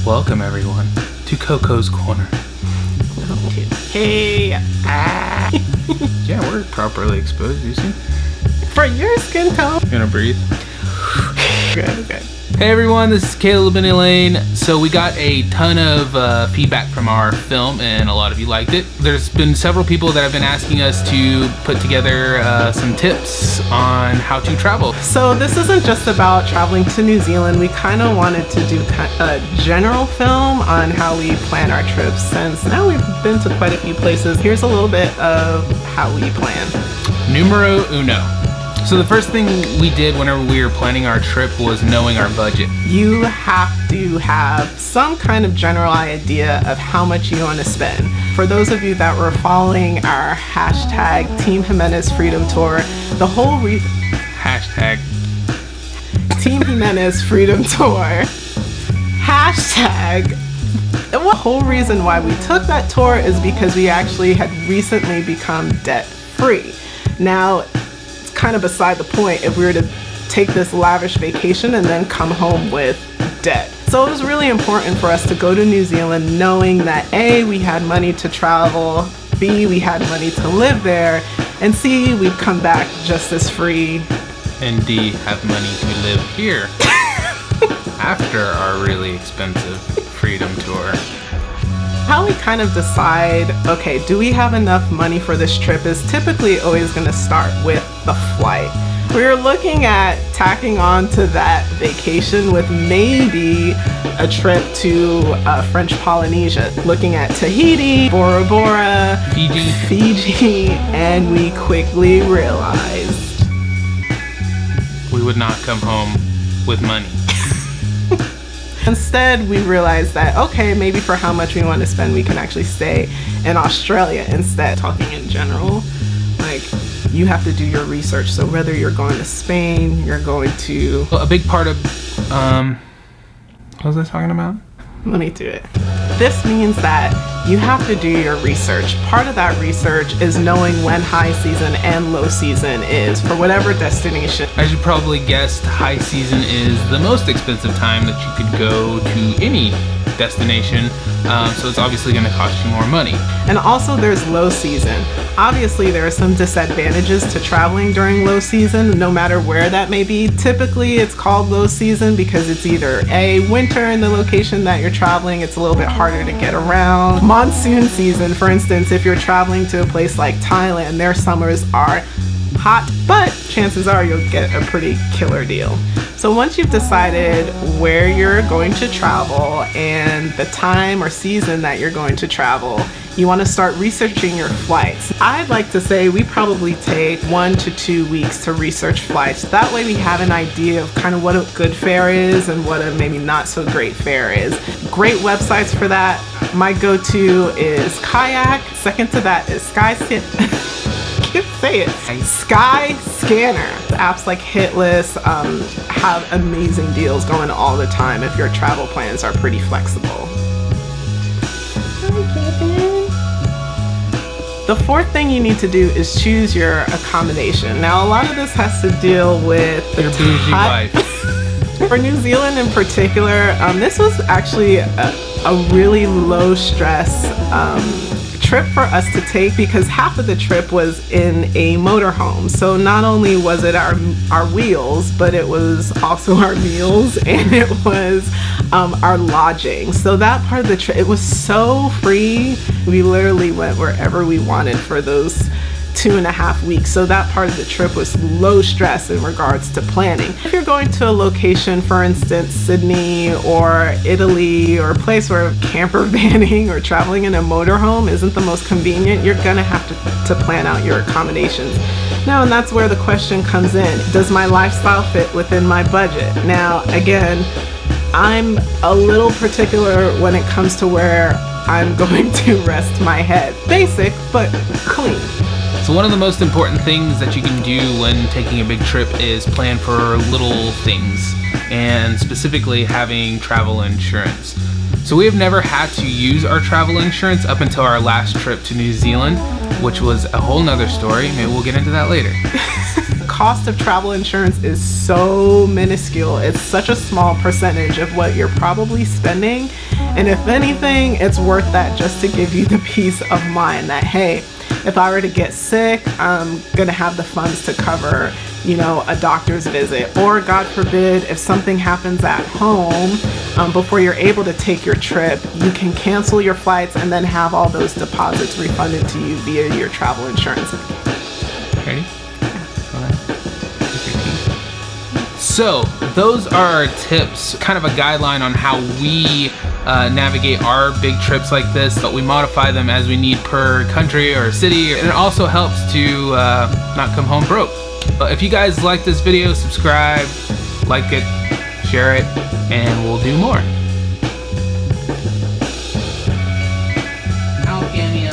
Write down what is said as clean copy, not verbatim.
Welcome everyone to Coco's Corner. Hey, Yeah, we're properly exposed, you see? for your skin tone. You gonna breathe? Good. Hey everyone, this is Caleb and Elaine. So we got a ton of feedback from our film and a lot of you liked it. There's been several people that have been asking us to put together some tips on how to travel. So this isn't just about traveling to New Zealand. We kind of wanted to do a general film on how we plan our trips, since now we've been to quite a few places. Here's a little bit of how we plan. Numero uno. So the first thing we did whenever we were planning our trip was knowing our budget. You have to have some kind of general idea of how much you want to spend. For those of you that were following our hashtag Team Jimenez Freedom Tour, the whole Hashtag. Team Jimenez Freedom Tour, hashtag. The whole reason why we took that tour is because we actually had recently become debt free. Now, it's kind of beside the point if we were to take this lavish vacation and then come home with debt. So it was really important for us to go to New Zealand knowing that A, we had money to travel, B, we had money to live there, and C, we'd come back just as free. And D, have money to live here after our really expensive freedom tour. How we kind of decide, okay, do we have enough money for this trip is typically always going to start with the flight. We're looking at tacking on to that vacation with maybe a trip to French Polynesia, looking at Tahiti, Bora Bora, Fiji, and we quickly realized we would not come home with money. Instead, we realized that, okay, maybe for how much we want to spend, we can actually stay in Australia instead. Talking in general, like, you have to do your research. So whether you're going to Spain, you're going to... Well, a big part of, what was I talking about? Let me do it. This means that you have to do your research. Part of that research is knowing when high season and low season is for whatever destination. As you probably guessed, high season is the most expensive time that you could go to any destination, so it's obviously going to cost you more money. And also there's low season. Obviously there are some disadvantages to traveling during low season, no matter where that may be. Typically it's called low season because it's either A, winter in the location that you're traveling, it's a little bit harder to get around. Monsoon season, for instance, if you're traveling to a place like Thailand, their summers are hot, but chances are you'll get a pretty killer deal. So once you've decided where you're going to travel and the time or season that you're going to travel, you want to start researching your flights. I'd like to say we probably take 1 to 2 weeks to research flights. That way we have an idea of kind of what a good fare is and what a maybe not so great fare is. Great websites for that. My go-to is Kayak. Second to that is Skyscanner. Apps like Hitlist have amazing deals going all the time if your travel plans are pretty flexible. The fourth thing you need to do is choose your accommodation. Now, a lot of this has to deal with the Your bougie life. For New Zealand in particular, this was actually a really low stress trip for us to take because half of the trip was in a motorhome. So not only was it our wheels, but it was also our meals and it was our lodging. So that part of the trip, it was so free. We literally went wherever we wanted for those 2.5 weeks. So that part of the trip was low stress in regards to planning. If you're going to a location, for instance, Sydney or Italy, or a place where camper vanning or traveling in a motorhome isn't the most convenient, you're gonna have to plan out your accommodations. Now, and that's where the question comes in. Does my lifestyle fit within my budget? Now, again, I'm a little particular when it comes to where I'm going to rest my head. Basic, but clean. So one of the most important things that you can do when taking a big trip is plan for little things, and specifically having travel insurance. So we have never had to use our travel insurance up until our last trip to New Zealand, which was a whole nother story. Maybe we'll get into that later. cost of travel insurance is so minuscule. It's such a small percentage of what you're probably spending. And if anything, it's worth that just to give you the peace of mind that, hey, if I were to get sick, I'm gonna have the funds to cover, a doctor's visit. Or God forbid, if something happens at home before you're able to take your trip, you can cancel your flights and then have all those deposits refunded to you via your travel insurance. Ready? So those are our tips, kind of a guideline on how we navigate our big trips like this, but we modify them as we need per country or city, and it also helps to not come home broke. If you guys like this video, subscribe, like it, share it, and we'll do more. Ow, Cameo.